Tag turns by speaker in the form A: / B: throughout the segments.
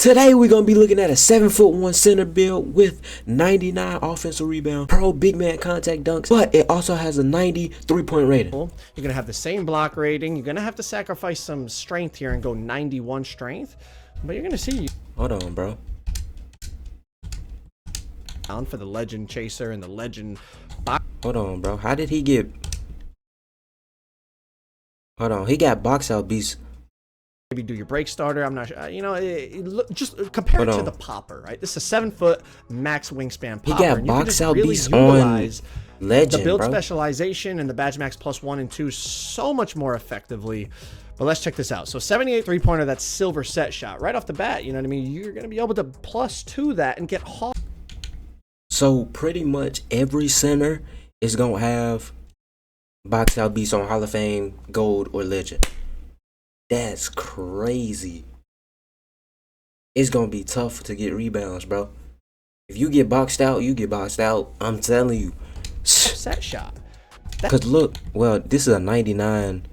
A: Today we're going to be looking at a 7'1" center build with 99 offensive rebound, pro big man contact dunks, but it also has a 90 3-point rating.
B: You're going to have the same block rating. You're going to have to sacrifice some strength here and go 91 strength, but you're going to see.
A: Hold on, bro.
B: Down for the legend chaser and the legend.
A: Hold on, bro. How did he get? Hold on. He got box out beast.
B: Maybe do your break starter. I'm not sure. You know, just compare it to the popper, right? This is a 7 foot max wingspan popper.
A: He got box out beast on legend,
B: the build
A: bro.
B: Specialization and the badge max +1 and 2 so much more effectively. But let's check this out. So 78 3-pointer, that's silver set shot right off the bat. You know what I mean? You're going to be able to +2 that and get hot.
A: So pretty much every center is going to have box out beast on Hall of Fame, gold, or legend. That's crazy. It's going to be tough to get rebounds, bro. If you get boxed out, you get boxed out. I'm telling you.
B: Set shot.
A: Because look, well, this is a 99.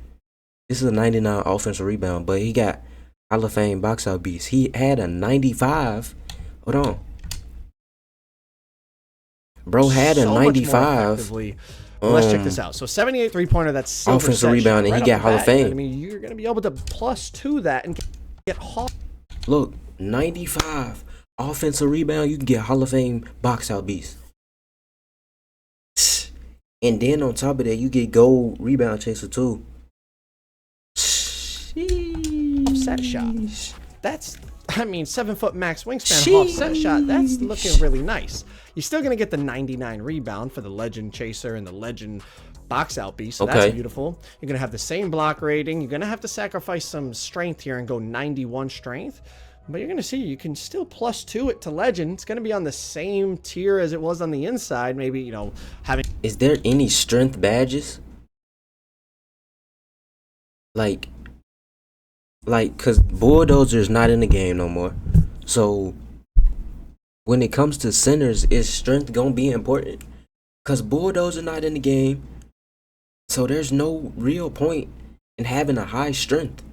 A: This is a 99 offensive rebound, but he got Hall of Fame box out beast. He had a 95. Hold on. Bro had a 95.
B: Let's check this out. So 78 3-pointer, that's silver
A: offensive rebound, and
B: right
A: he got Hall of Fame.
B: You know what I mean, you're going to be able to +2 that and get hot.
A: Look, 95 offensive rebound, you can get Hall of Fame box out beast. And then on top of that, you get gold rebound chaser too.
B: Set shot. That's, I mean, 7 foot max wingspan, offset shot. That's looking really nice. You're still going to get the 99 rebound for the legend chaser and the legend box out beast. So that's beautiful. You're going to have the same block rating. You're going to have to sacrifice some strength here and go 91 strength. But you're going to see you can still +2 it to legend. It's going to be on the same tier as it was on the inside. Maybe, you know, having.
A: Is there any strength badges? Like, cause Bulldozer's not in the game no more. So when it comes to centers, is strength gonna be important? Cause Bulldozer not in the game, so there's no real point in having a high strength.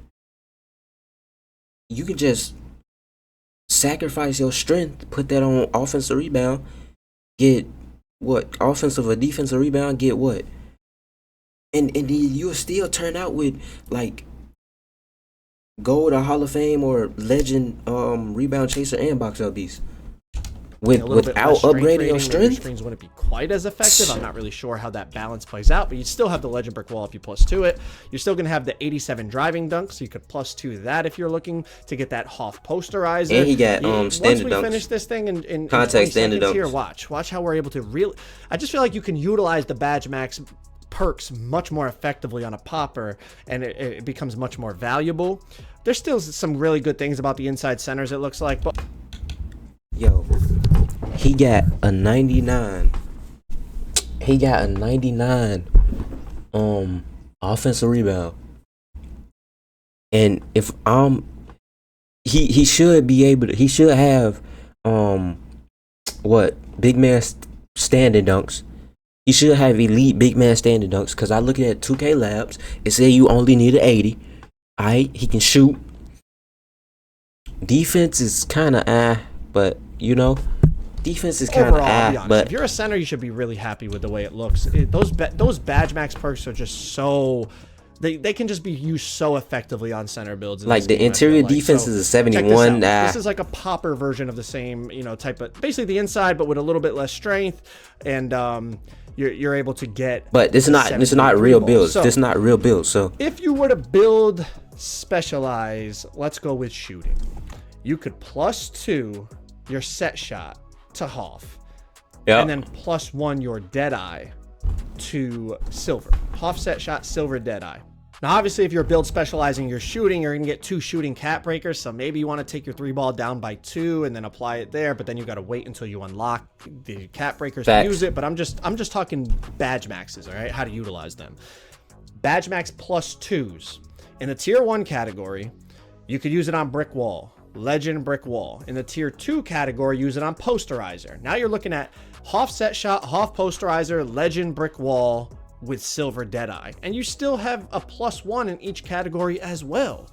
A: You can just sacrifice your strength, put that on offensive rebound, get what? Offensive or defensive rebound, get what? And then you'll still turn out with like gold or Hall of Fame or legend rebound chaser and box out beast. Without upgrading your strength,
B: screens wouldn't be quite as effective. I'm not really sure how that balance plays out, but you still have the legend brick wall if you +2 it. You're still going to have the 87 driving dunk, so you could +2 that if you're looking to get that Hoff posterizer.
A: And he got standard dunks.
B: Once we finish this thing in
A: contact standard dunks
B: here, watch how we're able to really. I just feel like you can utilize the badge max perks much more effectively on a popper, and it becomes much more valuable. There's still some really good things about the inside centers, it looks like, but
A: yo, he got a 99. He got a 99 offensive rebound. And if he should be able to, he should have what, big man standing dunks. He should have elite big man standing dunks, because I look at 2K Labs, it said you only need an 80. Alright, he can shoot. Defense is kind of but you know, defense is kind of but
B: if you're a center, you should be really happy with the way it looks. Those badge max perks are just so they can just be used so effectively on center builds.
A: Like the interior defense is a 71.
B: This is like a popper version of the same, you know, type of, basically the inside, but with a little bit less strength, and you're able to get.
A: But this is not real builds. So, this is not real builds. So
B: if you were to build specialize, let's go with shooting. You could +2 your set shot to Hoff, and then +1 your Deadeye to silver. Hoff set shot, silver Deadeye. Now, obviously, if you're build specializing your shooting, you're gonna get 2 shooting cap breakers. So maybe you want to take your 3-ball down by 2 and then apply it there, but then you got to wait until you unlock the cap breakers to use it. But I'm just talking badge maxes, all right? How to utilize them. Badge max +2s in the tier 1 category, you could use it on brick wall. Legend brick wall. In the tier 2 category, use it on posterizer. Now you're looking at Hoff set shot, Hoff posterizer, legend brick wall with silver Deadeye, and you still have a +1 in each category as well.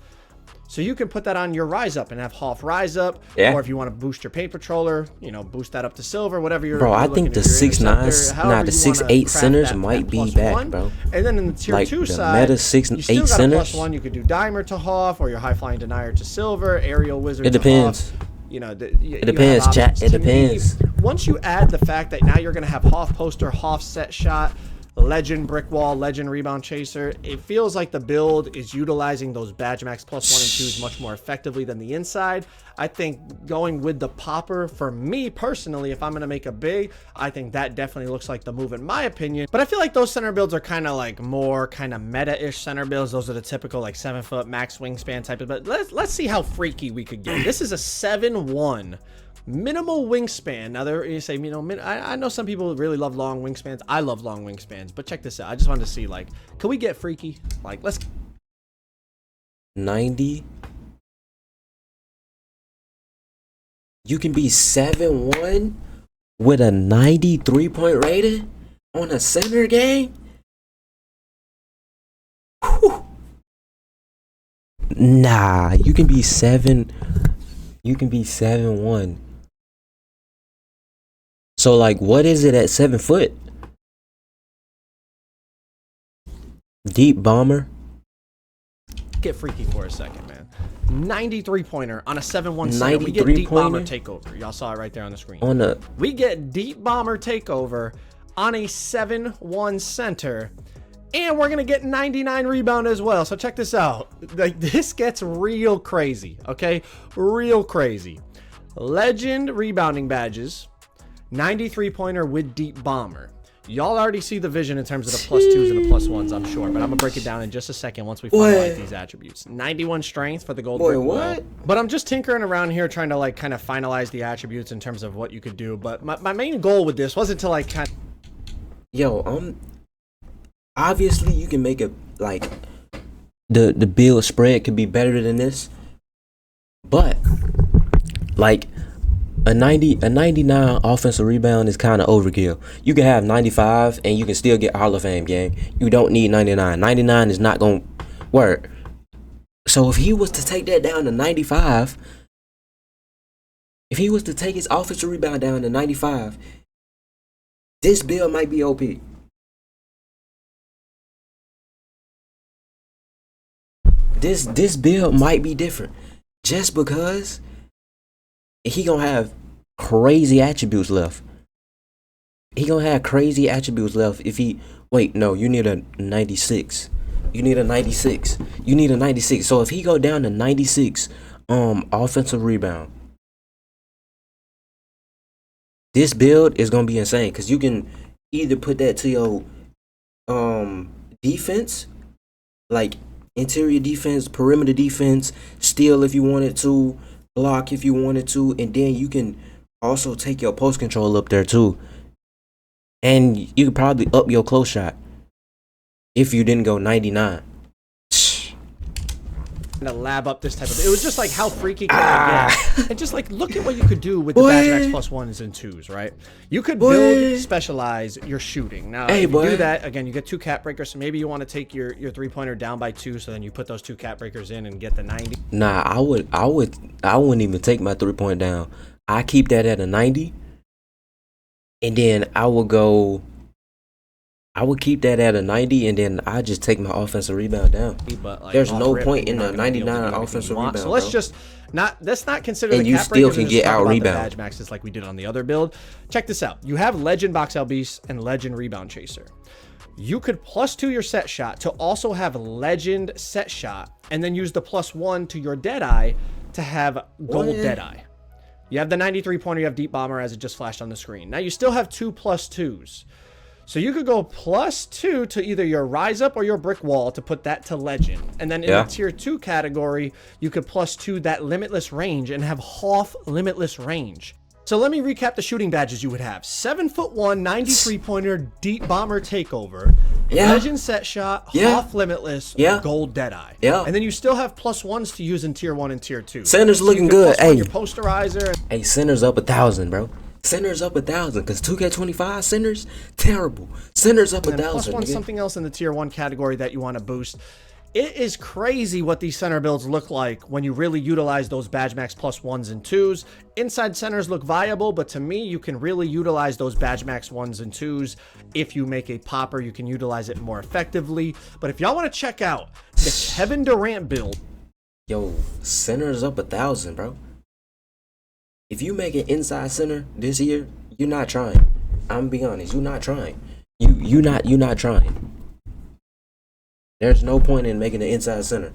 B: So you can put that on your rise up and have Hoff rise up.
A: Yeah.
B: Or if you want to boost your paint patroller, you know, boost that up to silver, whatever you're.
A: Bro, I think the 6'9", nah, the 6'8" centers might be back, bro.
B: And then in the tier
A: like
B: 2
A: the
B: side,
A: meta 6'8"
B: you still got
A: centers.
B: a +1. You could do Dimer to Hoff, or your High Flying Denier to silver, Aerial Wizard.
A: It depends.
B: To Hoff. You know,
A: it depends, chat. It depends.
B: Once you add the fact that now you're going to have Hoff poster, Hoff set shot, Legend brick wall, Legend rebound chaser, it feels like the build is utilizing those badge max +1 and 2s much more effectively than the inside. I think going with the popper, for me personally, if I'm going to make a big, I think that definitely looks like the move in my opinion. But I feel like those center builds are kind of like more kind of meta-ish center builds. Those are the typical like 7-foot max wingspan type of, but let's see how freaky we could get. This is a 7'1" minimal wingspan. Now there you say, you know, I know some people really love long wingspans. I love long wingspans, but check this out. I just wanted to see, like, can we get freaky? Like, let's
A: 90. You can be 7'1" with a 93-point rating on a center game. Whew. Nah, you can be 7'1". So like, what is it at 7 foot? Deep bomber.
B: get freaky for a second, man. 93 pointer on a 7-1 center. We get deep bomber takeover. Y'all saw it right there on the screen. We get deep bomber takeover on a 7-1 center. And we're going to get 99 rebound as well. So check this out. Like, this gets real crazy, okay? Real crazy. Legend rebounding badges. 93 pointer with deep bomber. Y'all already see the vision in terms of the +2s and the +1s, I'm sure. But I'm going to break it down in just a second once we finalize these attributes. 91 strength for the gold brick wall. But I'm just tinkering around here trying to, like, kind of finalize the attributes in terms of what you could do. But my main goal with this wasn't to, like, kind of...
A: Yo, obviously you can make it, like, the build spread could be better than this. But, like, a 99 offensive rebound is kind of overkill. You can have 95 and you can still get Hall of Fame, gang. You don't need 99. 99 is not going to work. So if he was to take that down to 95, if he was to take his offensive rebound down to 95, this build might be OP. This build might be different just because he gonna have crazy attributes left. He gonna have crazy attributes left if he... Wait, no, you need a 96. You need a 96. You need a 96. So if he go down to 96 offensive rebound, this build is gonna be insane because you can either put that to your defense, like interior defense, perimeter defense, steal if you wanted to, block if you wanted to, and then you can also take your post control up there too. And you could probably up your close shot if you didn't go 99.
B: To lab up this type of... It was just like, how freaky can I get? And just like, look at what you could do with the badge max +1s and 2s, right? You could build, specialize your shooting. Now, if you do that, again, you get 2 cap breakers. So maybe you want to take your 3-pointer down by 2, so then you put those 2 cap breakers in and get the 90.
A: Nah, I wouldn't even take my 3-point down. I keep that at a 90, and then I would keep that at a 90, and then I just take my offensive rebound down. But like, there's no point in a 99 offensive rebound.
B: So let's just let's not consider
A: and
B: the
A: you
B: cap
A: still can get out rebound
B: badge maxes like we did on the other build. Check this out. You have Legend Box LBs and Legend Rebound Chaser. You could +2 your set shot to also have Legend set shot, and then use the +1 to your Deadeye to have Gold Deadeye. You have the 93 pointer, you have Deep Bomber as it just flashed on the screen. Now you still have 2 +2s. So you could go +2 to either your Rise Up or your Brick Wall to put that to Legend. And then in the Tier 2 category, you could +2 that Limitless Range and have Hoff Limitless Range. So let me recap the shooting badges you would have. 7'1", 93 pointer, Deep Bomber Takeover, Legend Set Shot, Hoff Limitless, Gold Deadeye. And then you still have +1s to use in Tier 1 and Tier 2.
A: Center's looking good. Hey,
B: your Posterizer.
A: Hey, center's up 1,000, bro. Center's up 1,000 because 2K25 centers terrible. Center's up 1,000.
B: +1 something else in the Tier 1 category that you want to boost. It is crazy what these center builds look like when you really utilize those badge max plus 1s and 2s. Inside centers look viable, but to me, you can really utilize those badge max 1s and 2s. If you make a popper, you can utilize it more effectively. But if y'all want to check out the Kevin Durant build,
A: yo, center's up 1,000, bro. If you make an inside center this year, you're not trying. I'm be honest, you're not trying. You're not trying. There's no point in making an inside center.